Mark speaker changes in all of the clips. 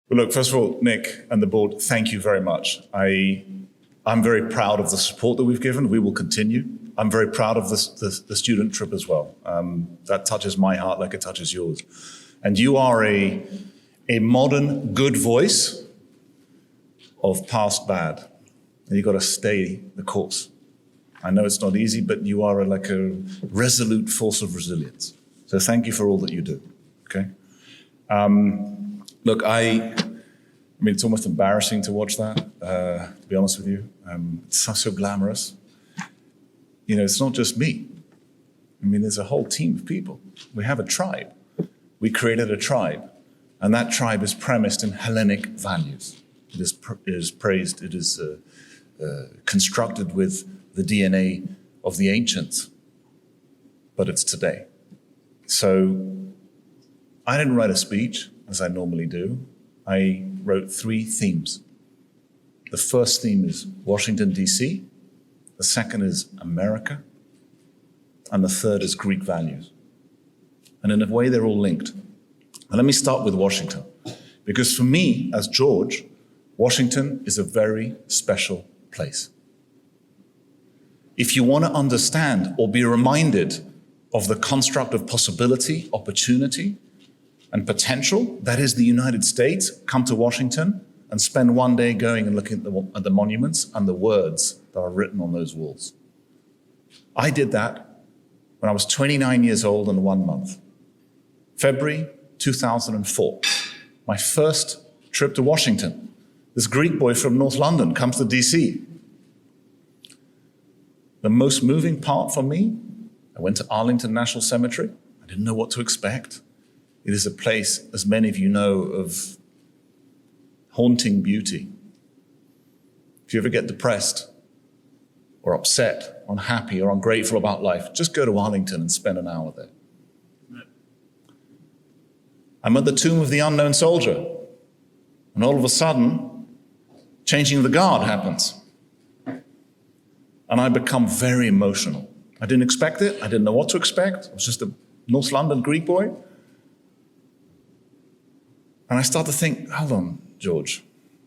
Speaker 1: Well, look, first of all, Nick and the board, thank you very much. I'm very proud of the support that we've given. We will continue. I'm very proud of the student trip as well. That touches my heart like it touches yours. And you are a modern good voice of past bad. And you've got to stay the course. I know it's not easy, but you are like a resolute force of resilience. So thank you for all that you do, okay? Look, I mean, it's almost embarrassing to watch that, to be honest with you. It's so glamorous. You know, it's not just me. I mean, there's a whole team of people. We have a tribe. We created a tribe, and that tribe is premised in Hellenic values. It is praised, it is constructed with the DNA of the ancients, but it's today. So I didn't write a speech, as I normally do. I wrote 3 themes. The first theme is Washington, D.C., the second is America, and the third is Greek values. And in a way, they're all linked. And let me start with Washington, because for me, as George, Washington is a very special place. If you want to understand or be reminded of the construct of possibility, opportunity, and potential, that is the United States, come to Washington and spend one day going and looking at the monuments and the words that are written on those walls. I did that when I was 29 years old and 1 month. February 2004, my first trip to Washington. This Greek boy from North London comes to DC. The most moving part for me, I went to Arlington National Cemetery. I didn't know what to expect. It is a place, as many of you know, of haunting beauty. If you ever get depressed or upset, unhappy or ungrateful about life, just go to Arlington and spend an hour there. I'm at the tomb of the unknown soldier, and all of a sudden, changing of the guard happens. And I become very emotional. I didn't expect it. I didn't know what to expect. I was just a North London Greek boy. And I start to think, hold on, George,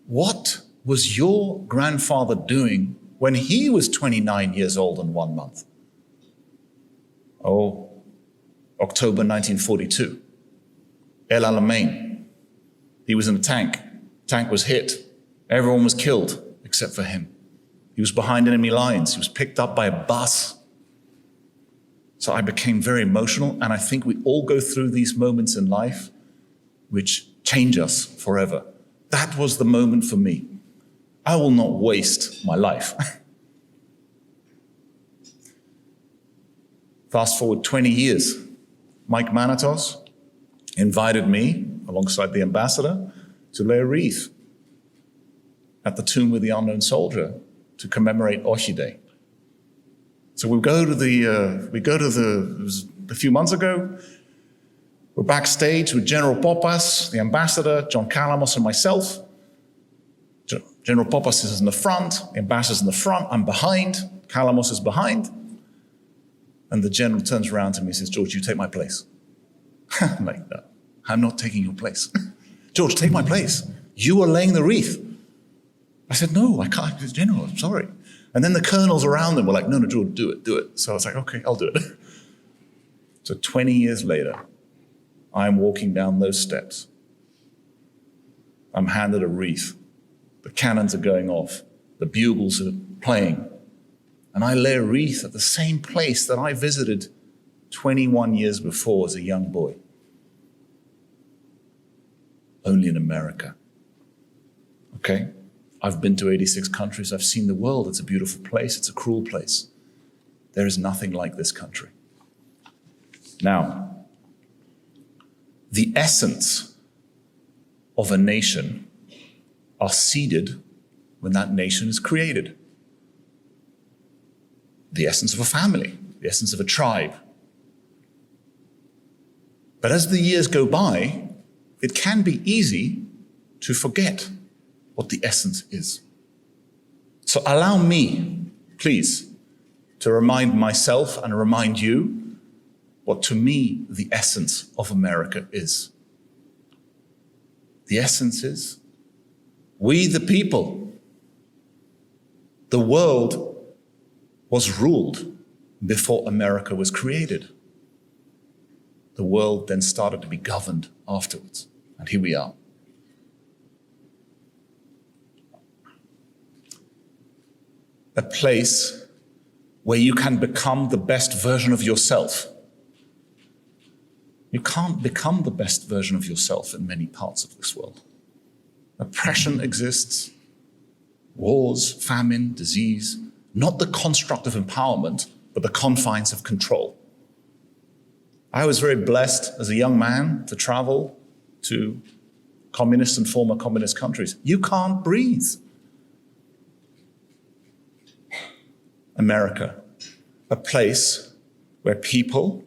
Speaker 1: what was your grandfather doing when he was 29 years old and 1 month? Oh, October 1942, El Alamein. He was in a tank. Tank was hit. Everyone was killed except for him. He was behind enemy lines. He was picked up by a bus. So I became very emotional, and I think we all go through these moments in life which change us forever. That was the moment for me. I will not waste my life. Fast forward 20 years. Mike Manitos invited me, alongside the ambassador, to lay a wreath at the tomb of the unknown soldier to commemorate AHI Day. So it was a few months ago. We're backstage with General Poppas, the ambassador, John Calamos, and myself. General Poppas is in the front, the ambassador's in the front, I'm behind, Calamos is behind. And the general turns around to me and says, George, you take my place. I'm like, no, I'm not taking your place. George, take my place. You are laying the wreath. I said, no, I can't, General, I'm sorry. And then the colonels around them were like, no, George, do it. So I was like, okay, I'll do it. So 20 years later, I'm walking down those steps. I'm handed a wreath. The cannons are going off. The bugles are playing. And I lay a wreath at the same place that I visited 21 years before as a young boy. Only in America. Okay? I've been to 86 countries. I've seen the world. It's a beautiful place. It's a cruel place. There is nothing like this country. Now, the essence of a nation are seeded when that nation is created. The essence of a family, the essence of a tribe. But as the years go by, it can be easy to forget what the essence is. So allow me, please, to remind myself and remind you what to me the essence of America is. The essence is, we the people, the world was ruled before America was created. The world then started to be governed afterwards. And here we are. A place where you can become the best version of yourself. You can't become the best version of yourself in many parts of this world. Oppression exists, wars, famine, disease, not the construct of empowerment, but the confines of control. I was very blessed as a young man to travel to communist and former communist countries. You can't breathe. America, a place where people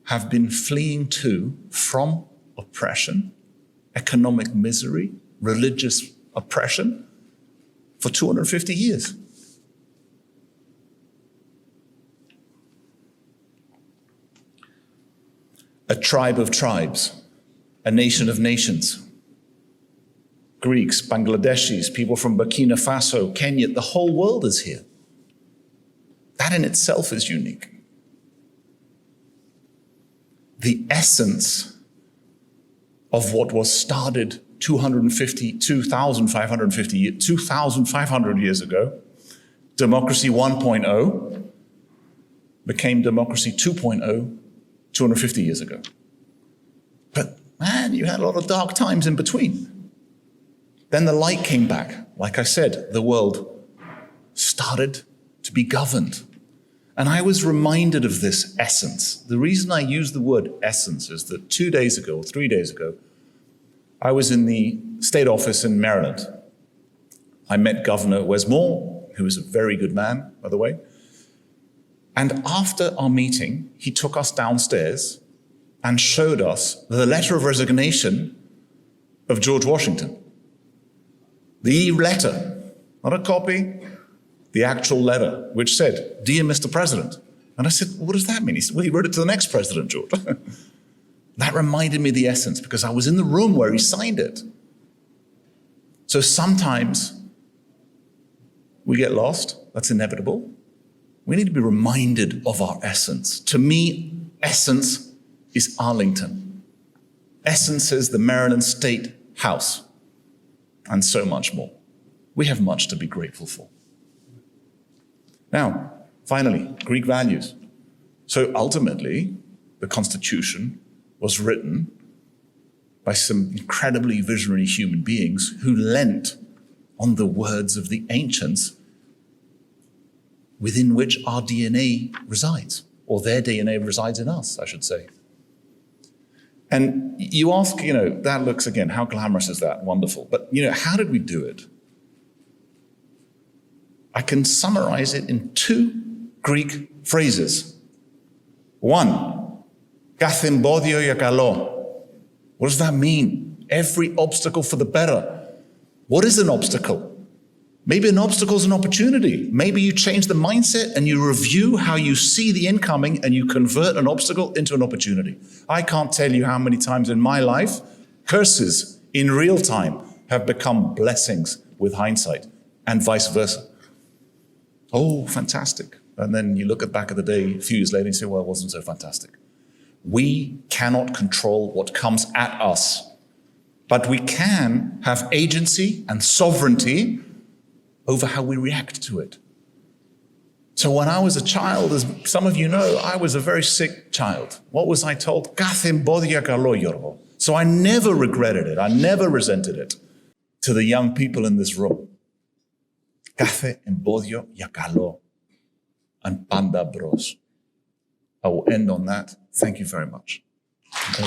Speaker 1: have been fleeing to from oppression, economic misery, religious oppression for 250 years. A tribe of tribes, a nation of nations. Greeks, Bangladeshis, people from Burkina Faso, Kenya, the whole world is here. That in itself is unique. The essence of what was started 2,500 years ago, democracy 1.0, became democracy 2.0 250 years ago. But man, you had a lot of dark times in between. Then the light came back. Like I said, the world started to be governed. And I was reminded of this essence. The reason I use the word essence is that 2 days ago, or 3 days ago, I was in the state office in Maryland. I met Governor Westmore, who is a very good man, by the way. And after our meeting, he took us downstairs and showed us the letter of resignation of George Washington. The letter, not a copy, the actual letter, which said, "Dear Mr. President." And I said, "What does that mean?" He said, "Well, he wrote it to the next president, George." That reminded me of the essence because I was in the room where he signed it. So sometimes we get lost. That's inevitable. We need to be reminded of our essence. To me, essence is Arlington. Essence is the Maryland State House, and so much more. We have much to be grateful for. Now, finally, Greek values. So ultimately, the Constitution was written by some incredibly visionary human beings who lent on the words of the ancients within which our DNA resides, or their DNA resides in us, I should say. And you ask, that looks, again, how glamorous is that? Wonderful. But, how did we do it? I can summarize it in 2 Greek phrases. 1, κάθε εμπόδιο για καλό. What does that mean? Every obstacle for the better. What is an obstacle? Maybe an obstacle is an opportunity. Maybe you change the mindset and you review how you see the incoming and you convert an obstacle into an opportunity. I can't tell you how many times in my life curses in real time have become blessings with hindsight and vice versa. Oh, fantastic. And then you look back at the day a few years later and you say, well, it wasn't so fantastic. We cannot control what comes at us, but we can have agency and sovereignty over how we react to it. So when I was a child, as some of you know, I was a very sick child. What was I told? Κάθε εμπόδιο καλό, Γιώργο. So I never regretted it. I never resented it. To the young people in this room, κάθε εμπόδιο για καλό. And πάντα μπρος. I will end on that. Thank you very much. Okay.